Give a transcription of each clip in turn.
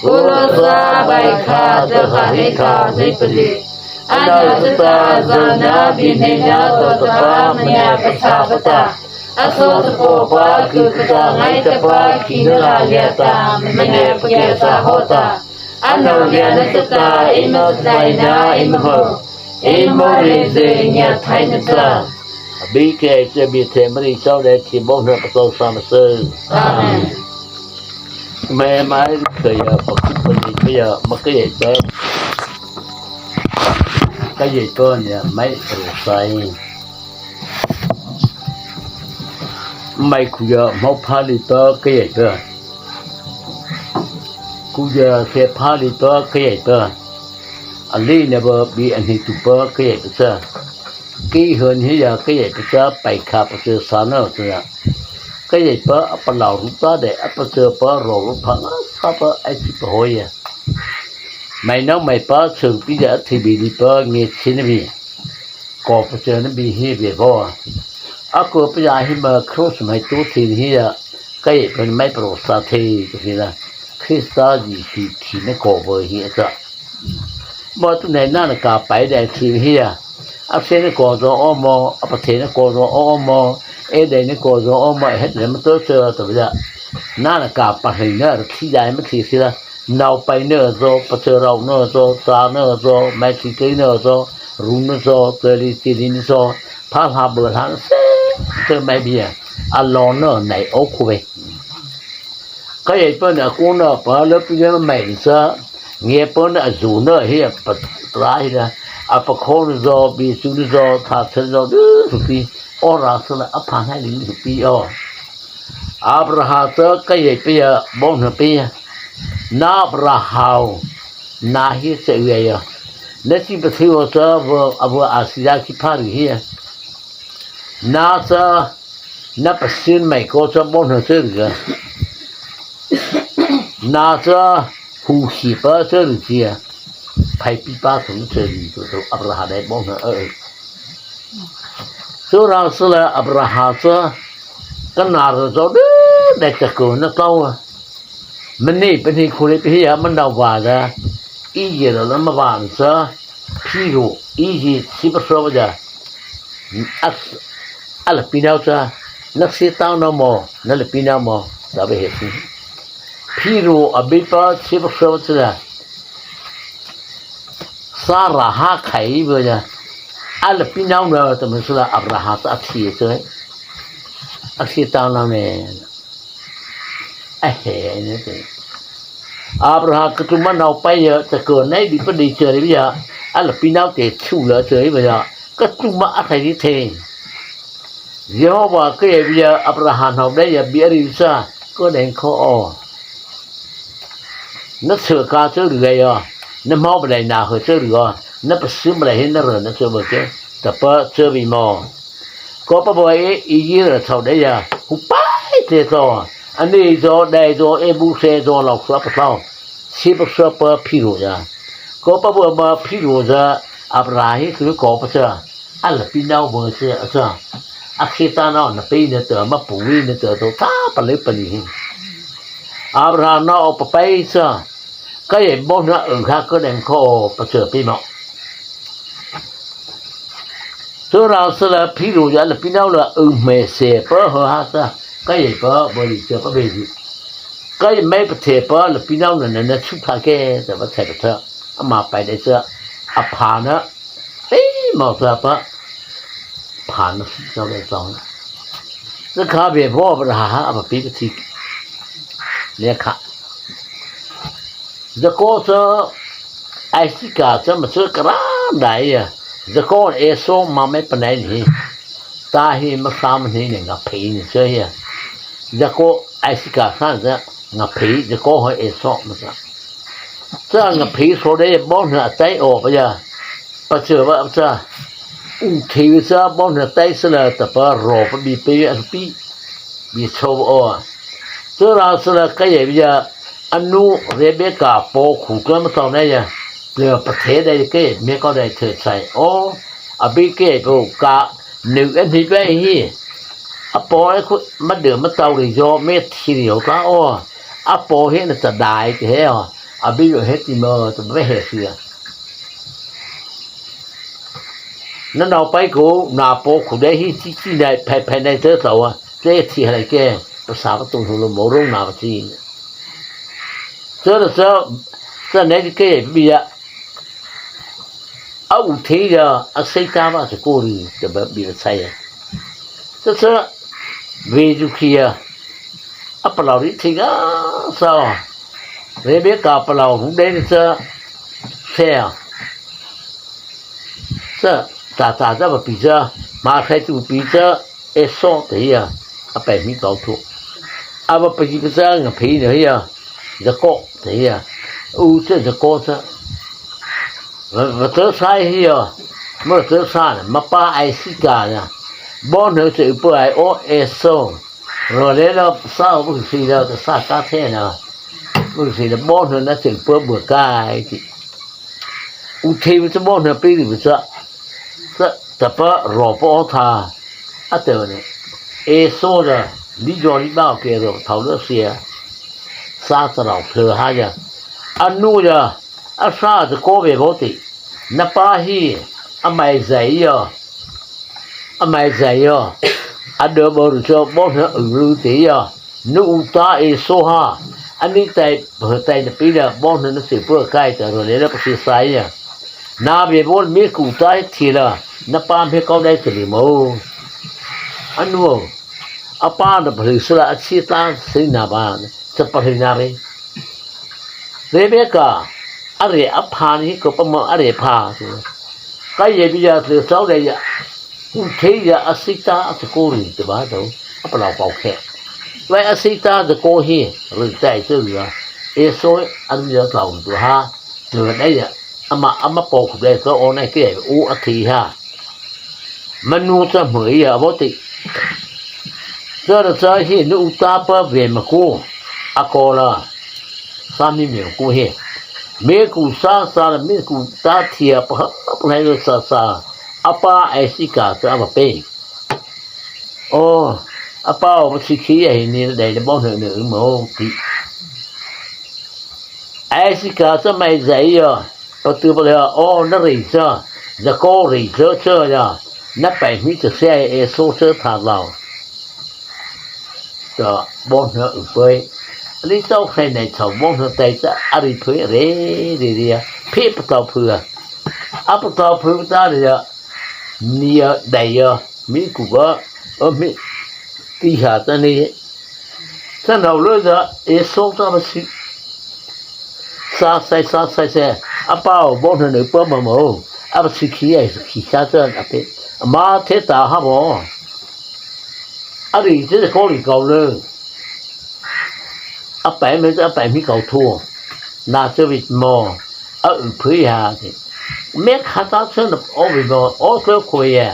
กุลสาใบคาตะคะหิคาสิปลิอนัตตาสนาบิเนญาตตามญาปชาปตาอโสตโปปาคือตะไงตะปาคินลาเยตามเนปเกสาโหตาอนุญาณตตาอิโนไตนาอิมโหอิโมริเซญาไทนตาบีเกจะบีเทมริเจ้าได้ที่บ่เนประตูสามเซอาเมนแม่ไม้เคยปกติคนนี้ก็มาเกยเจอก็ยิ่งต้นเนี่ยไม่สงสัยไม่คุยมาพาลิตก็ยิ่งเจอคุยเสพาลิตก็ยิ่งเจออันนี้เนี่ยบีอันนี้ตุปก็ยิ่งเจอกี่เหินที่อยากก็ยิ่งเจอไปขับเจอสานเจอก็ยิ่งเจออัปลารุตาเดอัปเจอปะรอรุพังสับไอชิปหอยไม่น้องไม่ป้าซึ่งพี่จะที่บีดีป้าเงี้ยชินบีก็พอเจอนั้นบีเฮียบีบ่อากูพยายามให้มาครสมัยตัวทีนี้ก็ยังเป็นไม่โปรดสัตย์ก็คือนะคริสต์จีที่ไม่ก่อไว้เฮียจ้ะเมื่อตัวไหนนั่นก็ไปได้ทีเฮียอาเซนก็จะอ้อมอาประเทศก็จะอ้อมเอเดนก็จะอ้อมเฮ็ดแล้วมันตัวเจอตัวเดียวนั่นก็ไปเนื้อที่ใหญ่ไม่ที่สิละนาวไปเนื้อโซปเจอเราเนื้อโซซาเนื้อโซแมซิกเนื้อโซรูนโซเตลิติลินโซพาหาเบอร์หันเซเจอไม่เบียอัลลอฮ์เนื้อไหนโอ้คุยก็ยังเป็นกูเนื้อพอแล้วพี่ยังไม่เสียเงี้ยเป็นจูเนื้อเฮียปัดตรายนะอาปะโคนโซบีซูนโซท่าเซนโซดูสุปีออราสละอภังให้ลิสุปีอ๋ออับราฮัมก็ยังเป็นบ่งปีนาบราฮาวนาฮิเสียนั่นที่ประเทศว่าจะว่าอาเซียที่พาร์ที่น่าจะนับสินไม่ก็จะบ่นเสียกันน่าจะหูหิบเสียเสียไปปีป้าถึงเสียตัวอับราฮัมได้บ่นส่วนเราสุดอับราฮัมก็น่าจะได้จะเกินนักเต้ามันนี่เป็นที่คุยไปที่มันดาวว่าจะอีเจแล้วมาบ้านซะพี่รู้อีเจสิบสองวันจะอัลปีนาวจะนักเสียตังน้ำมันนั่นปีนาวมันดับเบิลเฮสิพี่รู้อภิปรายสิบสองวันจะสาระหาใครบ้างจะอัลปีนาวเนี่ยแต่มันสุดอับราฮัมอักษีใช่ไหมอักษีตังน้ำเนี่ยนี่สิอับราฮัมก็จุมันเอาไปจะเกิดในดิบดีเฉยไปอ่ะอัลปีนาวเตะชูเลยเฉยไปอ่ะก็จุมันอะไรที่เทเดี๋ยวว่าก็ยังไปอับราฮัมเอาได้ยังเบียริซาก็เดินเข้าอ๋อนักเสือกาเจอหรือไงอ่ะนักมอไปไหนนาเหรอเจอหรืออ่ะนักไปซื้อมาไหนเห็นนั่นเหรอนักเสือบอกแกแต่พอเจอบีมอก็ปะบอกอีเยี่ยเท่าได้ยังหุบไปเจ้าตัวอันนี้ตัวได้ตัวบุเซตัวหลอกสับเท่าสิบสับพิโรจาก็ปะบอกมาพิโรจาอับราฮิคือก็ปะเจ้าอัลปีนาวเบอร์เจ้าเจ้าอักษิตานอนปีเนี่ยตัวมาปุ๋ยเนี่ยตัวท้าปลิปลิอับราฮัมเอาไปเจ้าก็ยังบอกนะข้าก็เดินเข้าปะเจ้าพี่หมอตัวเราสละพิโรจาอัลปีนาวละเมเสเปอร์หัวฮะเจ้าก็ยังพอบริจาคไปดีก็ยังไม่ประเทศพอหรือพี่น้องนั่นนะชุบพาแก่แต่ว่าใช่ประเทศมาไปได้เสื้ออภานะหมอสับผ่านเจ้าได้สองแล้วข้าเบียพ่อประหารปีกติเนี่ยค่ะจะก็จะไอซิกาจะมาเชื่อกระได้อะจะก็เอโซมาไม่ปนไหนนี่ตาหิมสามนี่เนี่ยกับผีนี่เชื่อจะก็ไอซิกาสั้นจะงับผีจะก็ให้เอซอกมันจะงับผีโซได้บ้องหัวใจออกไปจ้ะประเสริฐว่าจะทีวิจะบ้องหัวใจเสลแต่พอรอพอบีปีอันปีบีโชว์อ๋อจะเราเสลก็ยังจะอนุเรเบกาโปขู่กันมาตอนนี้จ้ะเพื่อประเทศใดเกิดเมื่อก็ได้เถิดใส่โอ้อภิเกตโอกาหนึ่งอันที่ไปฮีอปอยมันเดือดมันเตาหรือยอเม็ดทีเดียวก็อ๋อ a po he na ta dai ke he a bi yo he ti mo ta be he sia na nào pai ko na po khu dai hi chi chi dai phai dai te so a te ti hai ke pa sa ba tung lo mo rong na ba chi这那个比呀，有天呀，谁家嘛是过哩，就不比了菜呀。这围住去呀，不老的听啊，是吧？那边搞不老红的菜啊，咋这么比这马开就比这少的呀，百米高头，不比不这个便宜呀，这高的呀。这高这，我这菜呀，没这菜呢，没把爱死干呢，包能就不爱送，我来了啥不是了，这啥干菜呢？不是了，包能那就不干的，我听这包能比不这不萝卜它，对不对？送的，你叫你包给了，头那些，啥子老车哈呀？anu ya asa de ko be boti na pa hi amai zai yo ado bo ru bo na ru ti yo nu ta so ha ani tai tai de pi da bo na se pu kai ta ro le la si sai ya na be bo mi ku tai ti la na pa me ko dai ti mo anu apa da bri sala chi ta sin na ba sa pa na be Rebecca, are a pani copamo are pa. Kayabia to Saudia, Utea a sita at the cooling, the battle, a plow. Where a sita the call here, retire Sylvia, a soy and the clown to her, to an area, a poke there on a cave, or a tea ha. Manuta Maria about it. So the side here, no tapa, Vemaco, a caller. Sami me ko he me ku sa me ku ta thia pa lai sa apa ai si ka sa ba pe apa o si ki ai ni dai de bon ne mo ti ai si ka sa mai zai yo o tu ba na ri sa za ko ri cha ya na pai mi se ai so se tha lao da bon ne u pe lý do khai này thầu mong thằng tây sẽ ăn thuế đi phê bắt đầu phừa bắt đầu phừa ta thì nhiều đầy mỹ cũng có mỹ đi hạ ta này sao nào nữa giờ số ta mà xí sa sai bao mong thằng nữ bơm mà mồ xí khí xa chân mà thế ta hả bò đi thế là có đi cầu nữa bảy mươi cầu thua là cho vịt mò ở phía hà thì mấy khát ta chơi là ô vịt mò ô chơi khuya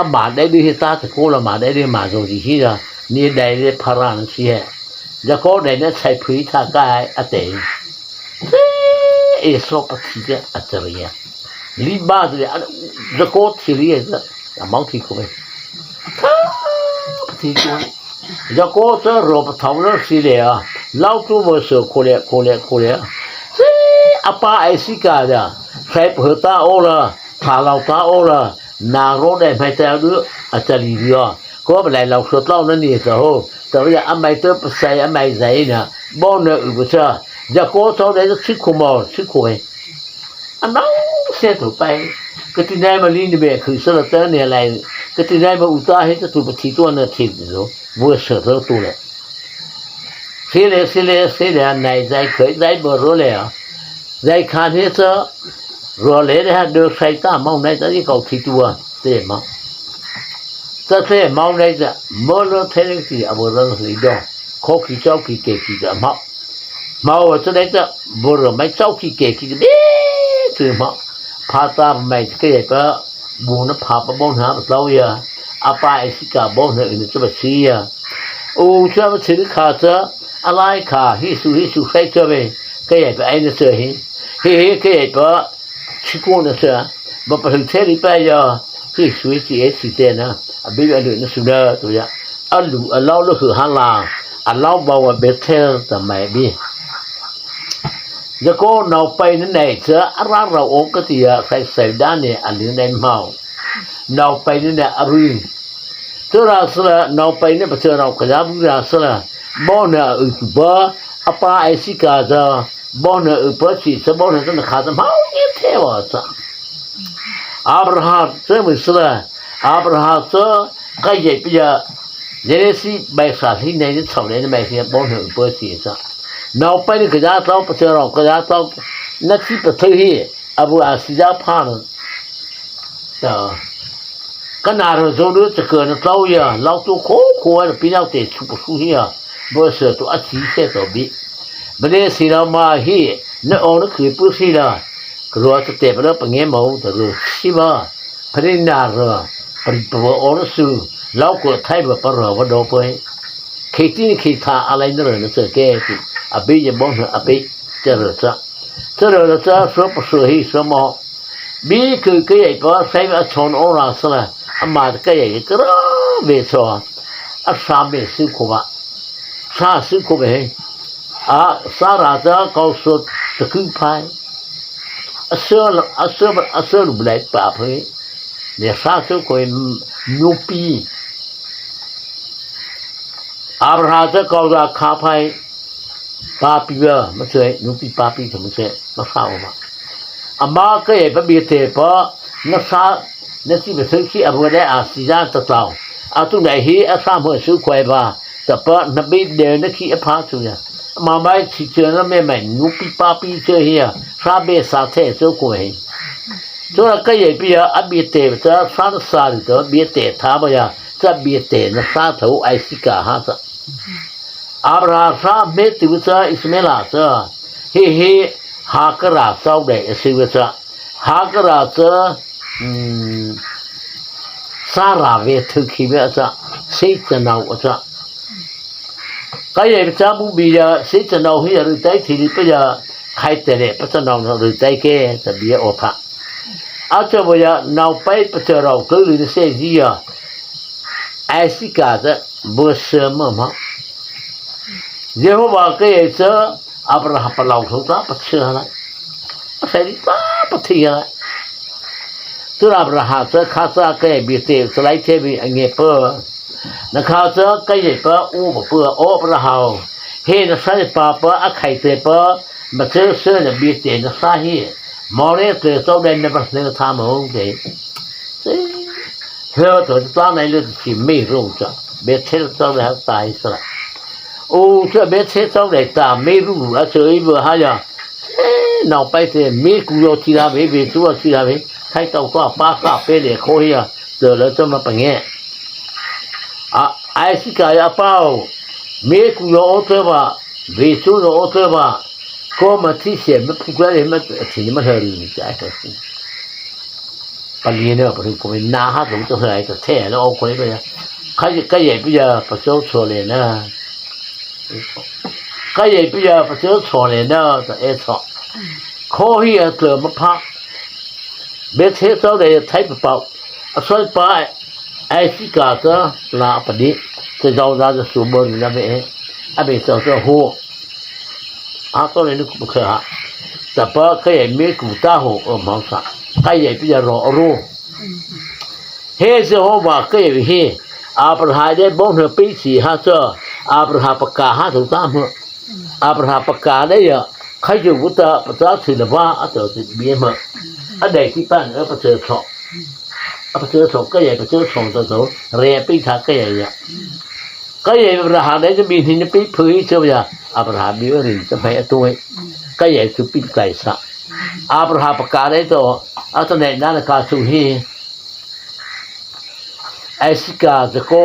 mà đây đi ta thì cô là mà đây đi mà rồi gì ra như đây đi paran xí giờ có đây nó chạy phía ta cái tệ thế số bác sĩ cái trời lý ba rồi giờ có thì lý là máu thì không thì cũng giờ có cho rồi thầu nó xí lệ lao tu vừa sửa khô lệ apa ai xí cả ra sai bữa ta ô là thả lao ta ô là nàng rô đây phải theo đứa chả đi được có phải lại lao sửa lao nó nhiều rồi tại bây giờ anh mày tới say anh mày dậy nè bao nợ bữa giờ có sau đấy nó sức khô ấy anh nói xe thổi bay cái tin này mà liên đi về khử sơ tới này lại cái tin này mà ủ ta hết tụi bật thịt tuần là thịt rồi vừa sửa thôi tụi này xí lệ này dạy khởi dạy bờ rồi lệ dạy khăn hết sơ rồi lệ để được say ta mong này tới cái cầu thịt tua để mà ta thế mong này giờ mơ nó thế này thì bờ rồi thì đó khó khi cháu khi kể khi giờ mau ở chỗ đấy giờ bờ rồi mấy cháu khi kể khi bé từ mà phá ta mày cái gì đó buồn nó phá bao bốn hả lâu giờ apa ai xí cả bốn nữa nó cho bà xí cho bà xí khá chứ alai khá hi su say cho về cái gì phải anh nó sợ hi cái gì đó chỉ có nó sợ mà bà thằng thế đi bây giờ hi su chỉ tiền á bây giờ nó sửa tụi ya lâu nó hử han là อันเราบอกว่าเบเทลสมัยบีจะก็เราไปนั่นไหนเจออะไรเราองก็ที่ใส่ด้านเนี่ยอันนี้ในเมาเราไปนั่นเนี่ยอรุณเจอเราสละเราไปเนี่ยเจอเราขยับเราสละบ่เนี่ยอุปบอปาไอซิกาจะบ่เนี่ยอุปสิสบ่เนี่ยต้องขาดเมาเนี่ยเทวะซะอับราฮัมเจอมิสละอับราฮัมเจอก็ใหญ่ไปเยอะเจเนซีใบสาที่ในที่ชาวเนี่ยใบเสียบ่เนี่ยอุปสิซะเราไปนี่ก็จะต้องเจอเราก็จะต้องนักที่ประเทศที่อบูอาซิจาพานจ้ะก็น่าจะรู้จะเกิดเราอย่าเราตัวโค้งปีเราเตะชุบชุบเฮียบ่เสือตัวอาชีพเสียตัวบิบัดนี้สิเรามาฮีนั่นเอานั่นคือผู้สิละกลัวจะเตะไปแล้วปังเงี้ยเมาแต่รู้สิว่าพรินาระปริปวอรสูเราก็ไทยแบบปรวดอไปคิดที่คิดท่าอะไรนั่นเลยนั่นเสือแก่ที่อภิจะบ่นอภิจะเรื่องจะสอบสวยสมอบีคือเกี่ยกับใช้อาชนอราสละอามาเกี่ยกับเบสออาสามเบสุขวะสาสุขวะอาสาราจะเขาสุดตะกุยพายอาเสือรูปเล็กป่าเพยเนี่ยสาสุขวะนูปีอาบราจะเขาจะขาพายปาปีมาเสยนูปีปาปีทำเสยมาเข้ามาอามาเกี่ยกับเบียเทปะนักษานักที่เป็นสิ่งอาบุได้อาศิจานตะเตาอาตุไหนฮีอาสามหัวสุขวยบ้าแต่ปะนับเดินนักขี้อภาสุเนี่ยมาไม่ชิเจอแล้วไม่นูปีปาปีเจอเฮียซาเบสาเทสุขวยตัวเกี่ยปีอาเบียเทจะสานสาริตัวเบียเทถามว่าจะเบียเทนักษาเท่าไอซิกาฮะซะอาบราซาเมติวิซาอิสเมลาซะเฮฮากราซาวเดสิวิซาฮากราซะสาราเวทุกิเวซะสิจนาวซะก็ยังจะบุบียาสิจนาวเฮียรุไตทีริปยาใครเตะปัจนาวรุไตเกจะเบียโอภะอาจจะว่านาวไปปัจเราก็รู้เสียจียไอซิกาจะบุษมะมาเจ้าว่าก็ยังจะอับราฮัมปลาวเขาจะปัจเจอะไรปัจจัยป้าปัจจัยอะไรตัวอับราฮัมจะข้าจะก็ยังบิดเตะสไลด์เทบีอันเงี้ยเปอร์นักข้าจะก็ยังเปอร์อู้เปอร์อับราฮัมเฮ้นักสายป้าเปอร์อักไข่เตะเปอร์มาเจอเสือเนี่ยบิดเตะนักสายฮีมอเรเตะเจ้าเด่นในประเทศทำเอาเด็กเฮ้ยตัวตาในเรื่องที่ไม่รู้จักเบสเทลเจ้าเด่นตายสละโอ้เจ้าเบสเทลเจ้าเด่นตาไม่รู้อาเฉยเบื่อหายาเราไปเถอะมีกุโยทีละเบสตัวทีละเบสใครตัวก็ป้าก็เปรี้ยโคเฮียเจอแล้วจะมาเป็นไงไอซิกายาเป้ามีกุโยโอเทว่าเบสุโยโอเทว่าก็มาที่เสียมันพูดอะไรมันถึงมันเฮริใจปัญญาเนี่ยพอดีผมน่าฮัตผมจะเฮริจะแท้แล้วเอาคนนี้ไปใครก็ใหญ่ไปจะประเสริฐโชว์เลยนะก็ใหญ่ไปจะประเสริฐโชว์เลยนะแต่ชอบข้อเฮียเกิดมาพักเบสเทสเอาเลยไทยเปล่าสอยไปไอซิกาจะลาปนิจะเราจะสูบบนนะเบสไอเบสจะหัวตัวนี้นึกไม่เคยฮะแต่พอเคยมีกูตาหัวมังสะใครใหญ่ไปจะรอรู้เฮ้เจ้าว่าเคยเฮ้อาประหารได้บ้องเธอปีสี่ห้าเจ้าอาประหารประกาศห้าถึงสามเมื่ออาประหารประกาศได้ยังใครจะวุฒิประกาศถือว่าอาจจะเบี้ยมั้งอันใดที่บ้านประเสริฐสองประเสริฐสองก็ใหญ่ประเสริฐสองตัวเรียปีทาก็ใหญ่ยังก็ใหญ่ประหารได้จะมีที่นี่ปีพื้นเจ้าอย่างอาบราฮัมมีอะไรจะไปตัวก็ใหญ่คือปิดไก่ซะอาบราฮัมประกาศได้ตัวอาตเนี่ยนั่นการสุฮีไอซิกาจะก็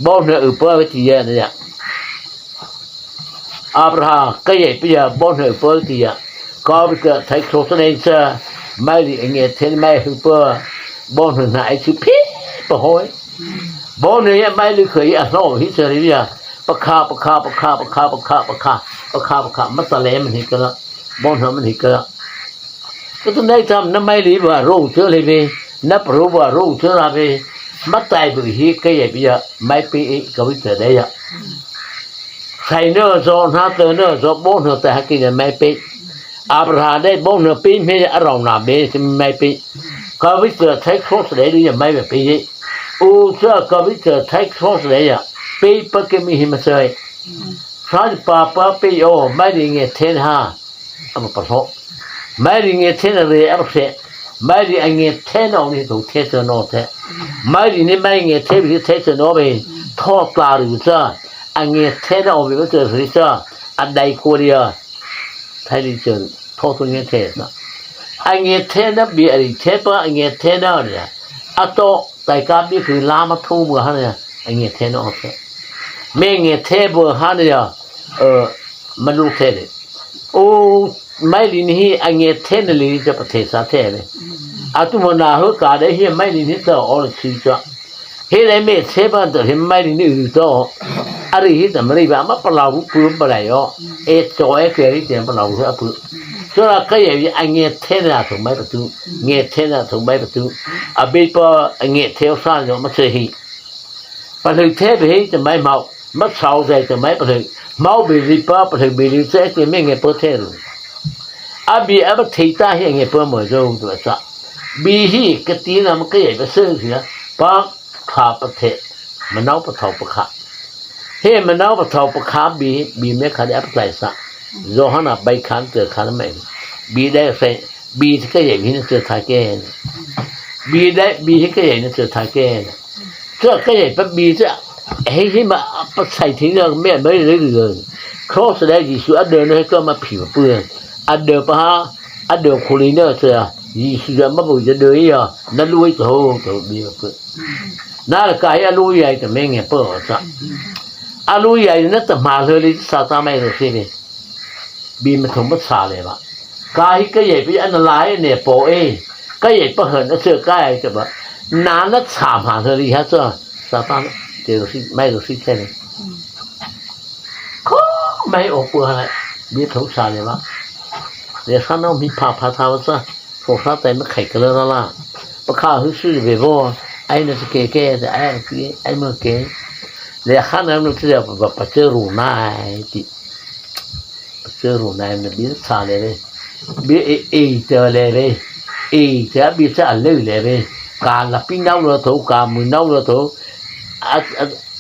บอกเนี่ยอุปวิทยาเนี่ยอาบราฮัมก็ใหญ่ไปยังบอกเนี่ยอุปวิทยาก็ไปเกิดไทยโคตรเนี่ยจะไม่ได้เงี้ยเทนไม่อุปบอกเนี่ยไหนชื่อพี่ปะหอยบอกเนี่ยไม่ได้เคยอ่านโน้ตฮิสเรียปะคามัตเลมันหิกละบอนมันหิกละก็ต้องได้ทำน้ำไม่รีบว่ารู้เชื่อเลยพี่นับรู้ว่ารู้เชื่ออะไร มักใจบุฮีก็อย่าไปไม่ปีก็วิเศษได้อะใส่เนื้อโซนหาเตอเนื้อโซบนเนื้อแต่หากินไม่ปีอาบราได้บนเนื้อปีไม่ได้อารมณ์หนาเบสไม่ปีก็วิเศษใช้ครอสได้หรือยังไม่แบบปีอูเจ้าก็วิเศษใช้ครอสได้อะปีปกมีหิมะเสยพระป่าป่าปีโอไม่ได้เงี้ยเทนหาอันปะโถไม่ได้เงี้ยเทนอะไรอันเสะไม่ได้เงี้ยเทนเอานี่ถูกเทสโนเทไม่ได้นี่ไม่เงี้ยเทวิเทสโนไปทอดปลาหรือจ้าอันเงี้ยเทนเอาไปก็เจอหรือจ้าอันใดโคเรียไทยดิเจอทอดตัวเงี้ยเทสนะอันเงี้ยเทนนั้นบีอะไรเทปอันเงี้ยเทนเนี่ยอัตโตแต่การบีคือลามาทุ่มมือฮะเนี่ยอันเงี้ยเทนเอาเสะไม่เงี้ยเทบฮะเนี่ยมันรู้เทเลยโอ้ไม่ลินฮีอันเงี้ยเทนเลยจะประเทศเทเลยอาตุมนาหุกาได้เฮียไม่ลินฮีต่ออลชีจ้ะเฮ้ยได้ไม่เทบันต่อเฮียไม่ลินฮีต่ออะไรฮีแต่ไม่ได้แบบมาปลาบุปผาอะไรอ๋อจ่อเกลี่ยที่ปลาบุปผาส่วนก็อย่างอันเงี้ยเทนน่ะถูกไหมประตูเงี้ยเทนน่ะถูกไหมประตูอาบีปอเงี้ยเทวซ่านอยู่มาเสียฮีปะถึงเทไปฮีจะไม่เมามาเศร้าใจจะไม่ปะถึงเมาบีรีป้าปะถึงบีรีเสจะไม่เงี้ยเปิดเทนอาบีอาบทีตาเฮียเงี้ยเปิดหมดเลยตัวสักบีฮีกตีน่ะมันก็ใหญ่ไปซื้อเสียปักขาประเทศมันเอาปะเท่าปะขาเฮ้มันเอาปะเท่าปะขาบีไม่ขาดอับใจสักโจฮันอ่ะใบขันเจอขันไม่บีได้เฟนบีที่ก็ใหญ่ที่นั่นเจอทาเกนบีที่ก็ใหญ่นั่นเจอทาเกนเจอก็ใหญ่ปั๊บบีจะเฮ้ยมาปัดใส่ทิ้งแล้วไม่ได้เลยครอสได้ยิสุอันเดินให้ก็มาผิวเปื้อนอันเดินปะฮะอันเดินคุริเนอร์เสียยิสุจะมาบุจะเดินอ่ะนั่นลุยโตบีเปื้อนน่ากายอลุยใหญ่แต่ไม่เงี้ยเปื้อนสักอลุยใหญ่นั่นแต่มาเลยซาตาไม่รู้สิเนี่ยบีมันถึงมันซาเลยว่ะกายก็ใหญ่ไปอันลายเนี่ยโปเอก็ใหญ่ปะเหินเสือกายจะแบบนานนัดสามหาเธอดีฮะเจ้าซาตานเดี๋ยวสิไม่รู้สิแค่นี้ก็ไม่ออกเปลือกอะไรบีถึงซาเลยว่ะเดี๋ยวข้าน้องมีพาทาวซะพวกข้าแต่ไม่ไข่กันแล้วล่ะปะข้าหื้อซื้อไปบ่ไอ้นั่นจะเก๋แต่ไอ้เมื่อเก๋เดี๋ยวข้าน้องมันจะแบบปัจเจรูน่าติเจอรูนายมันบีซาเลยบีเจอเลยจะบีจะเลยการละปีนเอาละโถการมือเอาละโถ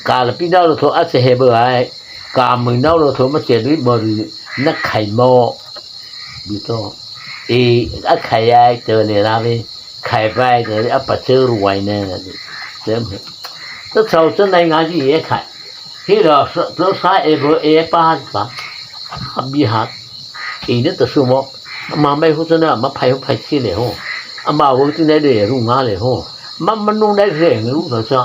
การละปีนเอาละโถอาจจะเห็นบ่ไอ้การมือเอาละโถมาเจอด้วยบรินักไข่โมบีโตอันไข่ใหญ่เจอเลยนะพี่ไข่ไปเจออัปเจอรวยเนี่ยเต็มแต่ชาวจะในงานที่เอไข่ที่เราใช้ป้าป่ะบีฮัดเนี่ยแต่สมมติมาไม่รู้จะเนี่ยมาไพ่ที่เลยโหมาว่าที่ไหนเดี๋ยวรู้งานเลยโหมันนู่นได้เรื่องรู้เหรอจ๊ะ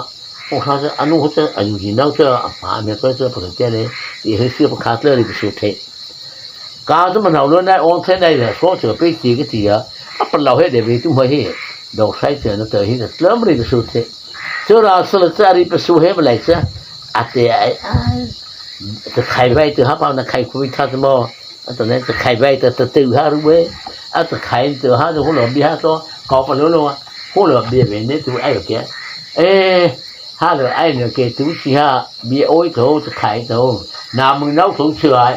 โอ้เขาจะอันนู้นเขาจะอายุที่นั่งจะมาเมื่อก็จะประเทศเลยที่เขาซื้อประคาเลยไปสุดเทการที่มันเอาเรื่องได้องค์เท่าไหร่เนี่ย说这辈子个地啊不老ให้เดี๋ยวไปตุ้มให้ดอกใช้เจอนะเตอให้เริ่มเลยไปสุดเทเจ้าราสละจารีไปสุดให้มาเลยจ้ะอาเตไอ้จะไข่ไว้ตัวฮะเปล่านะไข่คุยท่าสมอตอนนั้นจะไข่ไว้แต่ตื่นฮะรู้ไหมจะไข่ตัวฮะตัวหัวหลอมบีฮะตัวกอบไปแล้วลงหัวหลอมบีเป็นเนี่ยตัวไอ้แบบแกฮะเลยไอ้เนี่ยแกตัวสิฮะบีโอ้ยตัวจะไข่ตัวน้ำมึงเน่าตัวเฉย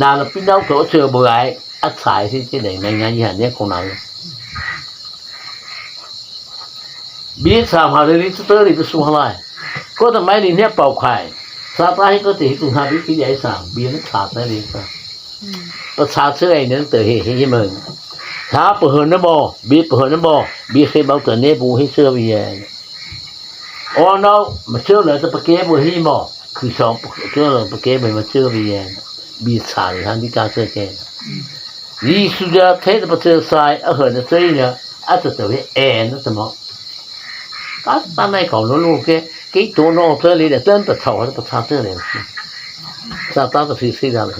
น้ำพี่เน่าตัวเฉยบ่ไอ้อัดสายที่ไหนในงานอย่างนี้ของเราบีสามหาเลยที่ตัวนี้เป็นสุภาพก็ทำไมนี่เนี่ยเป่าไข่ซาตาให้ก็ติดถึงหาวิธีใหญ่สามบีนักขาดนั่นเองครับประชาชนไอ้นั่นเตะเฮ้ยมึงถ้าเปิดน้ำบ่บีเปิดน้ำบ่บีเคยบอกตัวเนี่ยบูให้เชื่อวีอ๋อน้องมาเชื่อเลยจะไปเก็บบูให้บ่คือสองเชื่อเลยไปเก็บมาเชื่อวีบีสายทางที่การเชื่อแกยี่สุดยอดเทศประเทศสายเหินเชื่อเนี่ยอาจจะตัวนั่นสมองก็ตามในของลูกแกตัวน้องเธอเลยเดี๋ยวเต้นประชาประชาเชื่อเลยซาตาก็สิ่งอะไร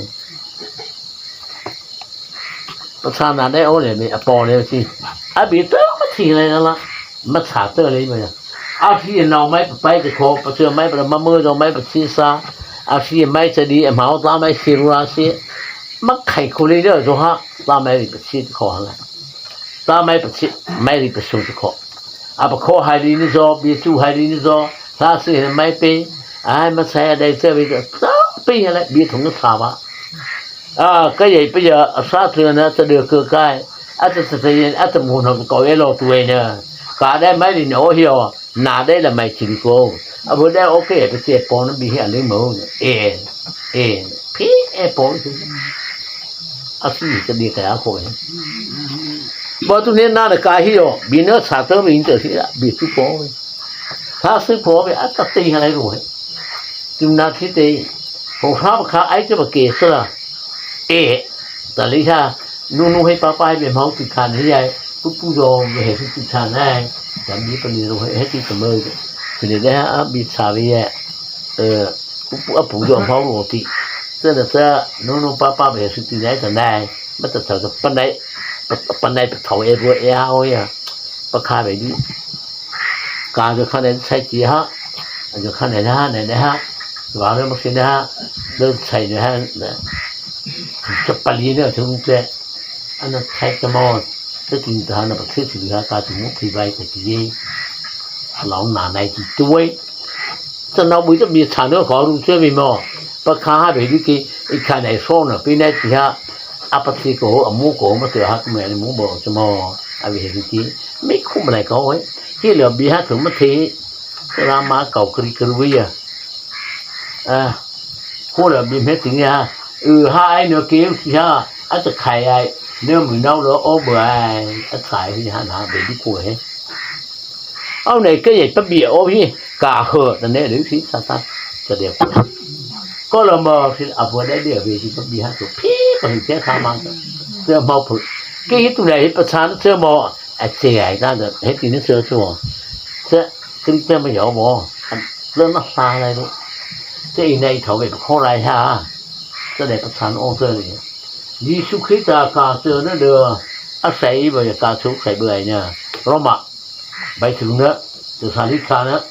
ประชานาได้โอ้เลยมีปอเลยสิบีเตอร์ก็ทีเลยนั่นละมาฉาเตอร์เลยมั้ยที่น้องไม่ไปจะขอประเชื่อไม่ประมาเมื่อเราไม่ประชิดซาที่ไม่จะดีหมาตามไม่สิรุราสิมักไข่คุริเดอร์จ้ะฮะตามไม่ประชิดขออะไรตามไม่ประชิดไม่ได้ประชุมจะขอ अब खो हाली नि जो बिसु हाली नि जो सासे mai pe ai ma sai dai se bi so pe la bi thong sa ba cái gì bây giờ sát thường nó sẽ được cơ cái tự nhiên tự muốn nó có cái lô tuổi nè cả đây mấy đi nấu hiểu nà đây là mày chịu cô bữa đây ok bây giờ bỏ nó bị hiện lên mẫu phí bỏ gì cái đi cái áo khôi bao nhiêu年那的该hiểu bị nó sát tới mình tự thì bị sư bỏ他sư bỏ bị tự tin hay rồi chúng ta khi thì hồ pháp khá ấy cho mà kể saoแต่ลิซ่านู่ๆให้ป้าๆเป็นเมาติดคันให้ยายปุ๊บๆโดมเห็นติดคันได้จำนี้ปนิโรให้ติดเสมอคือได้ฮะบิชาลีปุ๊บๆปู่โดมเฮาโรติเสื้อนู่ๆป้าๆไปสิติได้จังได้มันจะจะปันได้เฒ่าเอรัวเอเฮาอ่ะปะคาไปดิกาจะคันได้ใช้จีฮะจะคันได้นะฮะว่าเรื่องมันสินะฮะเริ่มใช้นะฮะจะปลีเนี่ยถึงจะอันนั้นใช้กระมอจะถึงทางประเทศสิงคโปร์การถึงมุขที่ไว้แต่ที่หลงหนาในที่ด้วยจะเราไม่จะมีฐานเรื่องของรู้เชื่อไม่มั้งประคาไปดูกี่อีกขนาดโซนปีนี้ที่ฮะอาปฏิโกอมุโกมาเจอฮักเหมือนมุบอกจะมั้งอาวิเหตุที่ไม่คุ้มอะไรเขาไว้ที่เหลือบีฮะถึงมาทีรามาเก่ากรีกรีคู่เหลือบีเม็ดถึงเนี่ยhai nữa kêu ha ở cái khai ai nếu mình đâu đó ô bữa ai ở khai thì hắn để đi của hết ông này cái gì bất bịa ô hi cả hở là nè đứng xí xa cho đẹp có là mờ thì ở vừa đấy để về thì bất bịa hát rồi phí còn cái tham mang chưa mau phụ cái tụi này hết sáng chưa mò chạy ra được hết thì nó chưa chùa chứ cái chưa mà hiểu mò lớn nó xa này luôn cái này thấu về khó lại ha cái nàyประธานองค์เลยยิสุคริสต์กาเจอนั่นเด้ออาศัยบรรยากาศสุขใส่เบื่อเนี่ยเรามาไปถึงเนอะถึงสาริกานะ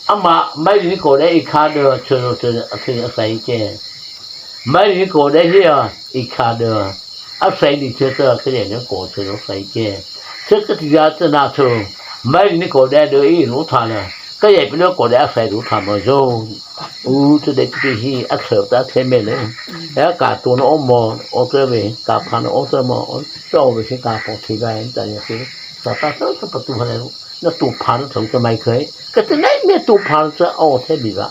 อามาไม่ได้ก็ได้อีกคาเด้อเชิญอาศัยแกไม่ได้ก็ได้เฮียอีกคาเด้ออาศัยดิเชื่อก็อย่างนี้ก็เชิญอาศัยแกเชื่อก็ที่จะน่าเชื่อไม่ได้ก็ได้เด้ออีรู้ทันเลยก็อย่างเป็นเรื่องก็ได้อาศัยรู้ทันมาโย่จะได้ที่อักเสบตาเทมเลยแล้วกาตัวน้องมอโอเตอร์เวกาพันโอเตอร์มอเจ้าไปใช้กาปอกทีไว้แต่เนี่ยคือสัตว์ก็ประตูอะไรแล้วตัวพันถึงจะไม่เคยก็จะได้เมื่อตัวพันจะโอเทบีละ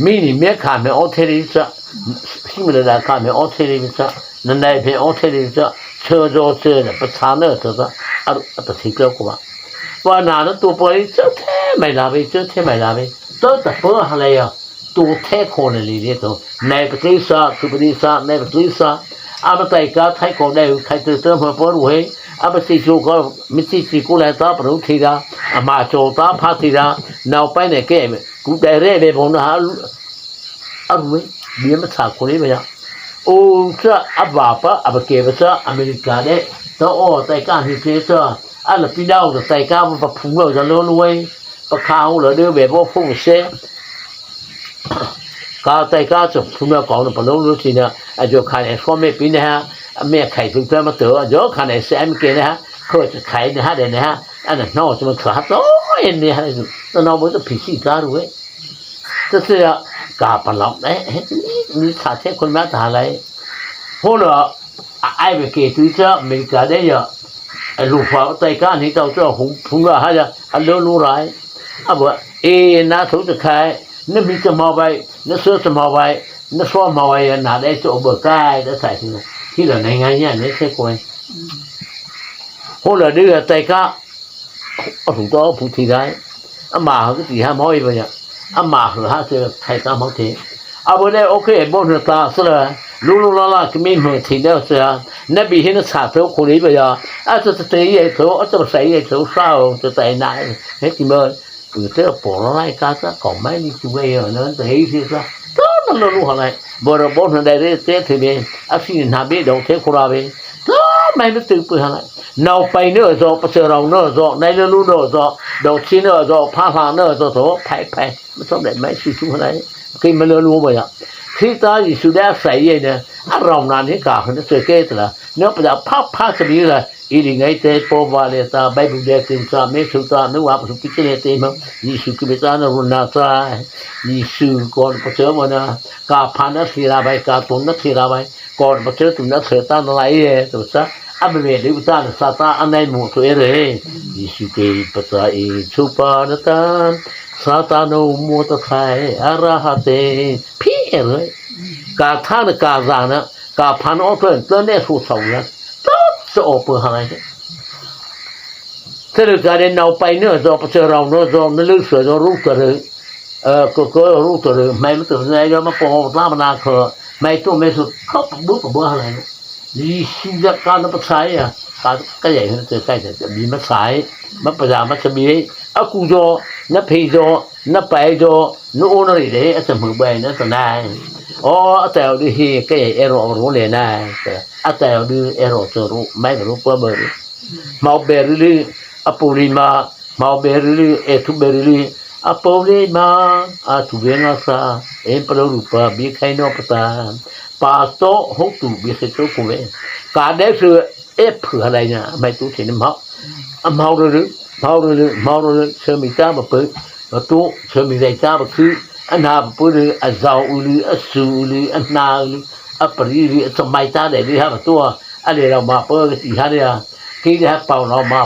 มีนี่เมื่อขาดไม่โอเทลีจะที่มันได้ขาดไม่โอเทลีจะนั่นได้เป็นโอเทลีจะเชื่อโจเชื่อเนี่ยประธานเนี่ยจะตัดสินเกี่ยวกับว่าหนานั้นตัวปล่อยเจ้าแท้ไม่ลาไปเจ้าแท้ไม่ลาไปตัวแต่เพื่ออะไรอ่ะตัวแท้คนเลยเนี่ยตัวในประเทศซาสุประเทศซาในประเทศซาอามาแต่การไทยคนได้ใครเติมมาพอรู้เหรออามาสิจูก็มิสิกูเลยตาปรุทีละอามาโจตาพาทีละนาวไปเนี่ยแกกูได้เร่ไปผมนะฮะอารู้ไหมเดี๋ยวมาถามคนนี้ไปยังโอ้จะอับบาปะอับเก็บซะอเมริกาเนี่ยตัวโอ้แต่การที่เสียซะอันละพี่ดาวแต่การมันแบบพุ่งเราจะรวยประคาวเหลือเดือแบบว่าพุ่งเสียก็แต่ก็จะพุ่งเราก่อนเราไปลงรู้สินะอาจจะขายในฟอร์มไม่ปีนะฮะแม่ไข่ถึงเพื่อนมาเต๋อเยอะขายในแซมเกนะฮะเขาจะขายนะฮะเดี๋ยวนะฮะอันนั้นนอกจะมาขายโอ้ยเนี่ยฮะแต่นอกมันจะผิดที่การรู้จะเสียกาปลอกได้เห็นมีขาดแค่คนมาถ่ายอะไรพวกเราไอ้เบเกตุยจะอเมริกาได้เยอะลูกฟ้าแต่การที่เราจะพุ่งเราฮะจะอันเลี้ยวรู้ไรอ่ะบอกน่าถูกจะขายนี่มีจะมาไว้นี่เสื้อจะมาไว้นี่ซ้อมมาไว้น่าได้จะเอาเบอร์ใกล้ได้ใส่ที่เหลือในงานเนี่ยนี่ใช่กวยพวกเราดื้อแต่ก็เอาถุงตัวผู้ที่ได้อามาเขาก็ตีห้าม้อยไปเนี่ยอามาเขาหาเจอใครตามเขาทีเอาไปได้โอเคบนตาสุดเลยลูลาก็มีมือทีเดียวเสียนั่นบีเห็นสาธุคนนี้ไปอ่ะอาจจะเตะยัยเถอะอาจจะใส่ยัยเถอะเศร้าจะแต่ไหนเฮ้ยที่เมื่อคือเธอปวดอะไรกันซะก่อนไม่ได้ช่วยเนั่นแต่เฮ้ยสิซะก็นั่นรู้อะไรบ่ระบบนั้นได้เตะทีเดียวอาชีพนาบีดอกเทคุราบีก็ไม่ได้ตื่นปืนอะไรเราไปเนื้อจอประเสริฐเราเนื้อจอในเรื่องเนื้อจอดอกชีเนื้อจอผ้าผ้าเนื้อจอโถแผ่ไม่ต้องได้ไม่สิช่วยอะไรคือมันรู้ไปอ่ะที่ตาอยู่สุดาใส่ยัยเนี่ย Araunan ni ka hne seke tla no pada pha sabi la ili ngai te po vale ta bible de tin sa me su ta no wa su kitele te ma ni su ki beta na runa sa ni su kon pa che ma na ka pha na sira bai ka ton na sira bai kon pa che tu na se ta na lai e to sa abe de uta na sa ta anai mo to ere ni su ke pata e su pa na ta sa ta no mo ta khai arahate phi ere ka tha na ka za na ka phan o to to ne su sau na to so po ha lai thế được cái đến nào bay nữa do bây giờ nó do nó lướt sửa do rút từ có rút từ mày mới từ này do mà bỏ ra mà nào khờ mày tôi mới sụt khóc bước của bữa này đi xin ra cái nó bắt sai à cái gì nó từ cái gì bị mất sai mất bây giờ mất sẽ bị cú do nó phi do nó bay do nó ôn nó đi đấy sẽ mở bề nó từ này tèo đi hi cái gì error rồi này này tèo đi error rồi mày rồi qua bờ mau bè đi apurima mau berili etu berili apurima atuvena sa emperupa bi khaino pata pasto hotu bi seto kove ka de su e phur halai nya mai tu thin mau ru semita ba pu tu semita ta ba khu ana ba pu azau uli asu uli ana uli apri samai ta de ri ha ba tu ale ra ma pu ti ha de khi ra bao nó mà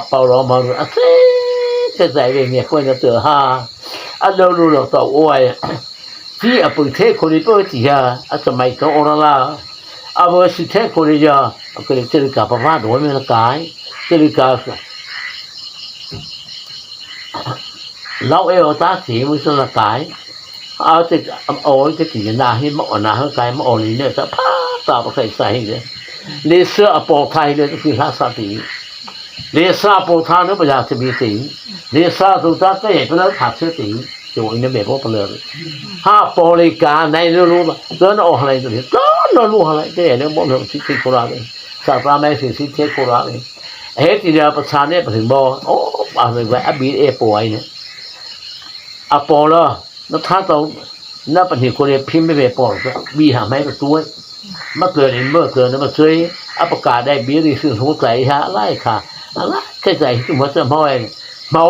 cái giải về nghe quên nó tự ha lâu lâu tàu oi khi ở bực thếคนนี้ก็ที่ฮะสมัยก็โอนาลาvừaสิthếคนนี้จะcái chơi cả bà vợ đối với cái chơi cả lão eo ta chỉ mới là cái thì ôi cái gì na hi mọ na hơi cái mọ này nữa sẽ phá tạo cái sai đấy lịch sử ở bộ Thái đấy thì là sao thì lịch sử bộ Thái nó bây giờ thì bị gì lịch sử chúng ta cái gì cũng nó thật sự thì rồi nó bị có problem ha bộ lịch cả này nó luôn nó ở này rồi nó luôn này cái này nó bỏ nó chỉ có ra đấy sao ra mấy thì chỉ có ra đấy hết thì làประธานเนี่ยถึงบอกอะไรวะbị Apple ấy nữa Apple đó nó thắt tao nóเป็นคนที่พิมพ์ไม่เป็นปอดบีหาไม่เป็นตัวมาเกิดเห็นเมื่อเกิดnóมาช่วยประกาศได้บีรีซึ่งสงสัยฮะอะไรค่ะอะไรแค่ใจที่มันจะมอยเมา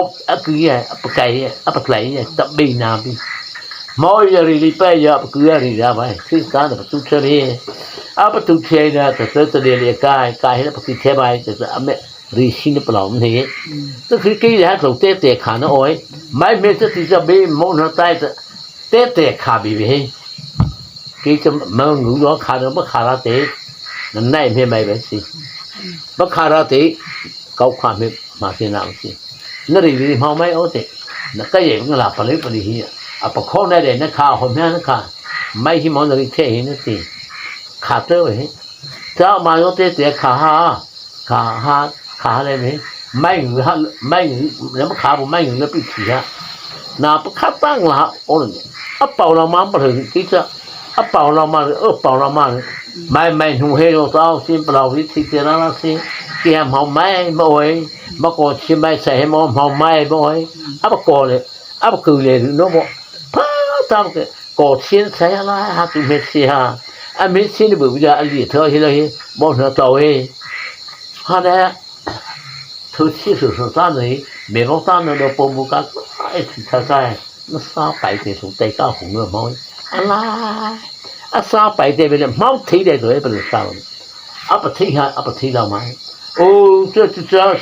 คือไงประกาศประกาศเนี่ยตับบีน้ำบีมอยจะรีบไปเยอะคือรีบไปซึ่งการประตูเชื่อมประตูเชื่อเนี่ยแต่เสด็จเรียกกายให้ประตูเชื่อไปแต่ไม่รีชินเปล่านี่ก็คือกี่อย่างเราเตะขาหน้าอ้อยไม่เมื่อที่จะบีมองหน้าใต้เตะขาบีบีกี่จะมันหนูร้องขาหน้าไม่ขาราเตะนั่นไหนไม่ไปสิไม่ขาราเตะเขาความไม่มาเสียหน้าสินั่นรีบมาไม่เอาเตะนั่นก็อย่างนั้นละปริหิประคองได้เลยนักข่าวคนนี้นักข่าวไม่ที่มองรีเทหินสิขาเตอร์เว้ยเจ้ามาโยเตะขาอะไรไหมไม่หรือไม่หรือแล้วมันขาผมไม่หรือแล้วปิดขี้ฮะน่าประคับตั้งละโอ้เนี่ยเป่าเรามาประถึงที่จะเป่าเรามาเป่าเรามาไม่หูเฮโร่เต้าสิ่งเปล่าวิธีเจริญละสิเกี่ยมหอมไม่บ่อยมาก่อนชิมไม่ใส่ให้หอมไม่บ่อยประกอบเลยประคือเลยโน้บ่พ้าตามกันก่อเชียนใส่อะไรฮะตุ้มเมสซี่ฮะเมสซี่นี่บุญญาอันนี้เธอที่เราเห็นบ่เธอโตเองฮะเนี่ยthứ chi sử dụng ra này mấy con ta nó đâu bơm một cái thì thật ra nó sao bảy thì xuống tay cao khủng người môi sao bảy thì bây giờ máu thấy đây rồi bây giờ sao bật thấy đâu mà这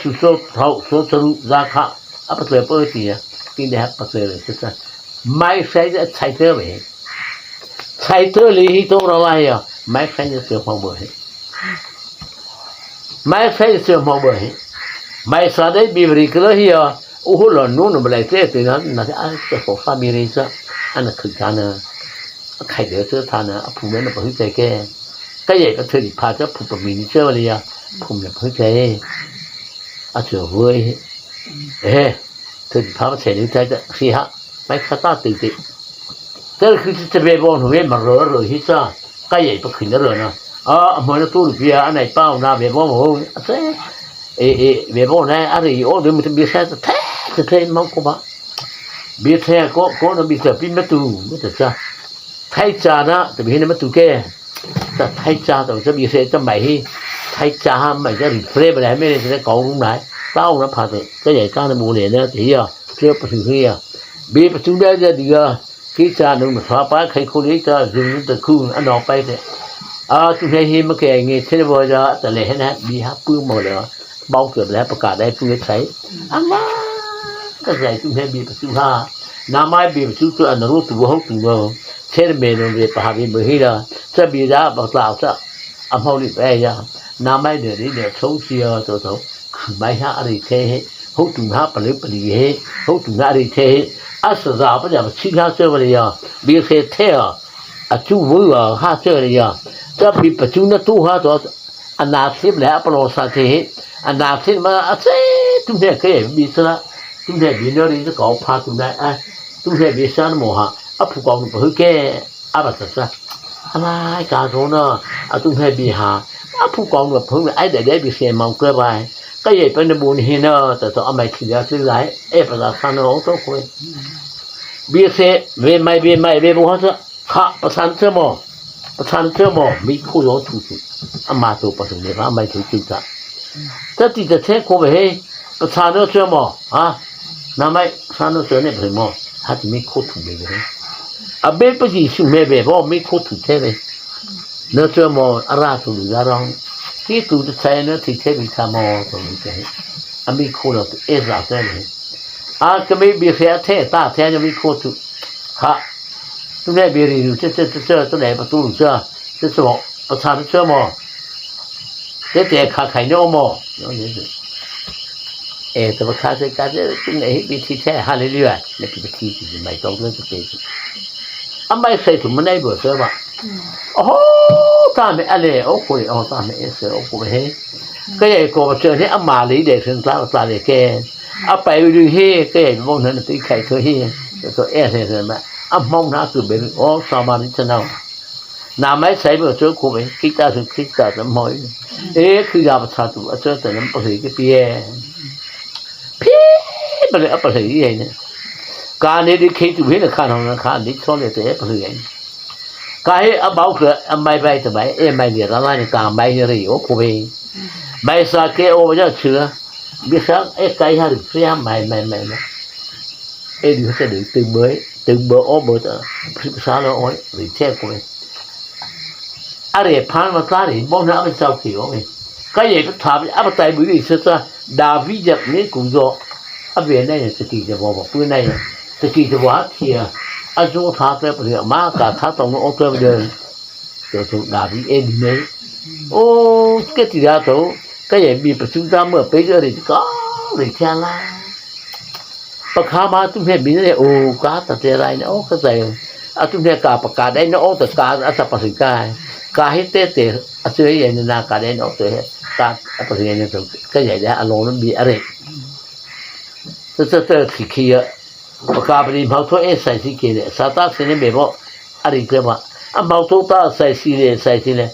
sử dụng thầu số số ra khác bậtเลยbơi thì cái này bậtเลย是不是买谁的菜车呗菜车里头了来呀买谁的小黄不买谁的小黄不mai sadai bibri kelahia là nunu belai te na se ko family sa ana khana khai de se thana phu me na phu te ke ka ye ka thri pha cha phu pa mi che wali ya phu me phu te a che voi thri pha che ni ta si ha mai kha ta ti ti te khu te be bon hu ma ro hi sa ka ye pa khin ro na mo na tu ru ya anai pao na be bon ho se về bộ này anh ấy ô đứa mình biết xe thế mong cô bác biết xe có nó bị sợ pin mất tu sao thay trà đó từ khi nó mất tu kia แต่ไทยจ้าแต่จะมีเสจะใหม่ไทยจ้าใหม่จะเฟรบอะไรไม่ได้จะเก่าตรงไหนเต้านะพาตัวก็ใหญ่ก้าในหมู่เนี่ยนะที่อ่ะเชื่อประตูเฮียบีประตูได้จะดีอ่ะที่จะนึกมาฟ้าป้าใครคนนี้จะดึงตะคูนอันออกไปเนี่ยตุเฮียมันแก่เงี้ยเช่นว่าจะแต่เลยนะบีฮับปื้มหมดเลยเบาเกิดแล้วประกาศได้ปื้มใช้อามาก็ใหญ่ตุเฮียบีประตูห้านาไม้บีประตูตัวอันรู้ตัวเขาตัวเช่นเมนูเรียปหาบีมือฮีละจะบีได้บอกเล่าจะอำเภอลิบเอยนาไม้เดี๋ยวนี้เดี๋ยวทุ่งเชียร์ตัวคือไม่หาอะไรเท่เขาตุ่มหาปลิบปลีเฮเขาตุ่มหาอะไรเท่อาสระปัจจัยชิ้นห้าเจ้าเลยบีเสเท่จู่วัวห้าเจ้าเลยจะบีปัจจุบันตู้ห้าตัวอันนาทิพย์แล้วปลอดสารเทอันนาทิพย์มาเจ้ตุ้มเนี่ยเคยบีสระตุ้มเนี่ยบีเนื้อนี่จะก่อพาตุ้มได้ตุ้มเนี่ยบีสานโมหะผู้กองผู้เก่อาบัตรซะอะไรการโซนตุ้มเนี่ยบีหาผู้กองแบบเพิ่งไอ้เด็กได้บีเสียมังเกลือไปก็ใหญ่เป็นบุญเฮนะแต่ต้องเอาไม่ขี้ยาซื้อไรประชาชนเราต้องคุยบีเสเวไม่บุหัสข้าประชาชนมีคู่ร้องถูกมาตัวประสงค์เนี่ยไม่ถูกจริงจ้ะแต่ที่จะเช็คคนไปให้ประชาชนเชื่อมั้งนั่นไม่ประชาชนเชื่อเนี่ยเป็นมั้งถ้าจะมีคู่ถูกเลยเบปจีสุเมเบเพราะมีคู่ถูกใช่ไหมเนื้อเชื่อมั้งอะไรถูกหรือร้องที่ตัวจะใช้เนื้อที่ใช้วิชามอตรงนี้ใช่มีคู่เราเอซ่าใช่ไหมก็ไม่บีเสียเท่ตาเท่ยังมีคู่ถูกค่ะตัวนี้บีรีดูเชื่อตัวไหนประตูเชื่อสมองประชาชนเชื่อมั้งแต่ขาไข่เนื้อมั้งแต่ว่าขาใช้การเนี่ยตัวไหนบีที่แท้ฮาเลลูยาเนี่ยเป็นที่ที่ไม่ต้องเรื่องจะเป็นไม่ใส่ถุงมันได้บ่เชื่อป่ะโอ้ตาไม่อะไรโอ้คุยตาไม่เสือโอ้คุยเฮ้ก็ใหญ่กว่าเสือที่มาลีเด็กถึงตาเลยแกไปดูเฮ้ก็ใหญ่มองนั้นตีไข่เธอเฮ้ตัวเสือมามองหน้าคือเป็นสามัญชนน้ำไม่ใส่บ่เสือคุยคิดตาจะมอยคือยาประชาตัวเสือแต่น้ำปฏิกิริยาพี่ไปเลยปฏิกิริยาเนี่ยการนี้ที่คิดอยู่ที่ข้างของข้างนี้ชอบเลยแต่ปฏิกิริยาก็ให้บ่าวคือไม่ไปแต่ไม่ไม่เนี่ยร้านนี้การไม่เนี่ยรีโอ้คุยไม่สักแค่โอ้จะเชื่อบิสักใครหาเสียไม่ดูจะดูตึงเบอโอ้เบอร์พิษสารโอ้ยหรือเช่คุยอะไรพันมาตาดิบ่น่าไม่เจ้าเกี่ยวไงก็ยังถามอะไรแต่บุรีเสียดาวิจับนี่กูจะเวียนได้สกีจะบอกปืนได้สกีจะว่าเที่ยจู่ท้าเตะไปเลยมากท้าตรงโอ้เตะไปเลยจะดาวิดีไหมโอ้ก็ที่เราตัวก็ยังมีประชุมตามเมื่อไปเจอเลยก็เลยเช่นละประคามาตุ้มเห็นบินเลยโอ้กาตัดอะไรเนี่ยโอ้ก็ใจตุ้มเห็นกาประกาศได้เนาะโอ้แต่กาอัศปสิกายกาให้เตะเสือใหญ่ในนาการได้เนาะเสือกาอัศปสิกายเนี่ยก็ใหญ่ได้อารมณ์นั้นมีอะไรจะสิขี้ประกาศปฏิบัติทั่วใส่สิขี้เลยสาตาเสนแบบว่าอะไรเกี่ยวกับมาทั่วตาใส่สิเลย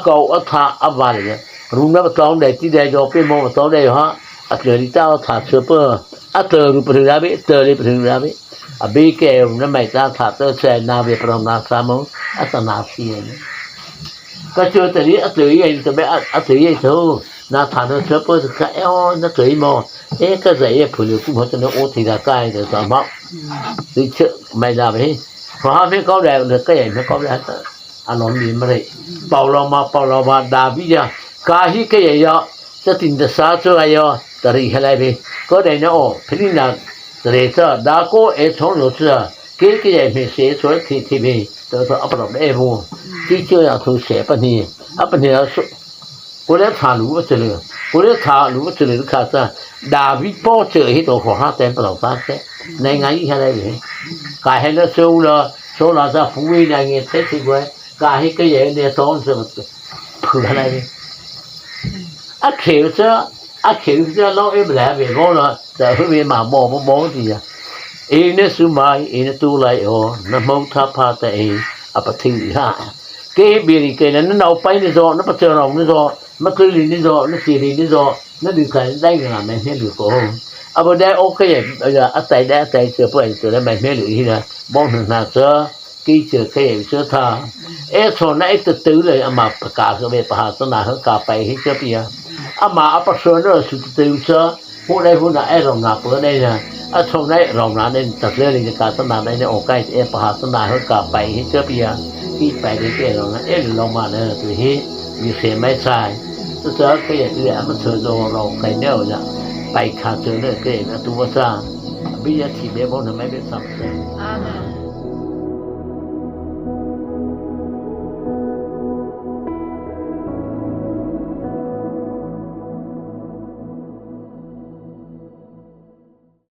เก่าท่าบาลีเนี่ยรุ่งนั้นมาต้องได้ที่ได้จบเป็นโมมาต้องได้ฮะเจอที่เจ้าท่าเชื่อเพื่อเจอรูปถึงแล้วเจอรูปถึงแล้วบีเกลนั่นไม่ตาท่าเจอใช้นาวิปรมาสามงนาซีเนี่ยก็เจอแต่นี้เจอยังจะไม่เจอยังเท่านาท่าเชื่อเพื่อจะแค่นั่นเจอมอก็จะผู้เลี้ยงผู้จะเนี่ยโอ้ที่ละกายแต่สามารถดิเชื่อไม่ได้ไหมเพราะไม่เขาได้เลยก็ยังไม่เขาได้อารมณ์ดีมาเลยเป่าเรามาดาวิยากาฮิก็ยังจะติดจะสาธุอะไรตรีอะไรไปก็ได้เนาะพิจารณาตรีซะดาโก้ชงรู้ซะเกี่ยก็ยังไม่เสียส่วนที่ไปแต่ตัวอัปรับได้บ่ที่เชื่ออย่างถูกเสียปนี่ปนี่แล้วกูได้ถามรู้ว่าเจริญข้าซะดาวิป้อเจอให้ตัวของห้าเต็มปลอกตาแค่ในงานอะไรเลยกายให้เราโซลาซะฟูวิในเงี้ยเซ็ตที่ไว้กายให้ก็ยังเนี่ยต้องเสมอเผื่ออะไรเขียวจะเราแบบไปบ่ล่ะแต่เพิ่นมาบ่ดีอ่ะเนี่ยสุมาเนี่ยตูไลโอนะมองทัพพาแต่ปฏิหะเกบีริเกนั่นเอาไปนี่ซอนะปะเจอเรานี่ซอมะคลีนี่ซอนะซีรีนี่ซอนะดูกันได้งานแม่เฮ็ดอยู่ก็บ่ได้โอเคอาศัยได้เจอเพิ่นเจอได้แม่เฮ็ดอยู่ที่นะบ่นึงนะเจอกี่เจอแค่เจอท่า โซนไอ้ตื้อเลยอามาประกาศเวปหาสนาเฮกาไปให้เจเปียอามาอัปเสนอสุดตื้อเจอผู้ใดผู้นั้นไอ้รองนาเปิดได้นะโซนไอ้รองนาในตัดเรื่องในการสนาในโอกาสปหาสนาเฮกาไปให้เจเปียที่ไปได้เจรองนะลงมาเนอตัวเฮมีเสียไม่ใช่เจอก็อย่างนี้มันเจอเราใครเนี่ยจะไปขาดเจอเลยก็อย่างนั้นตัวซะบิยาที่เบบ่นไม่เป็นสำคัญ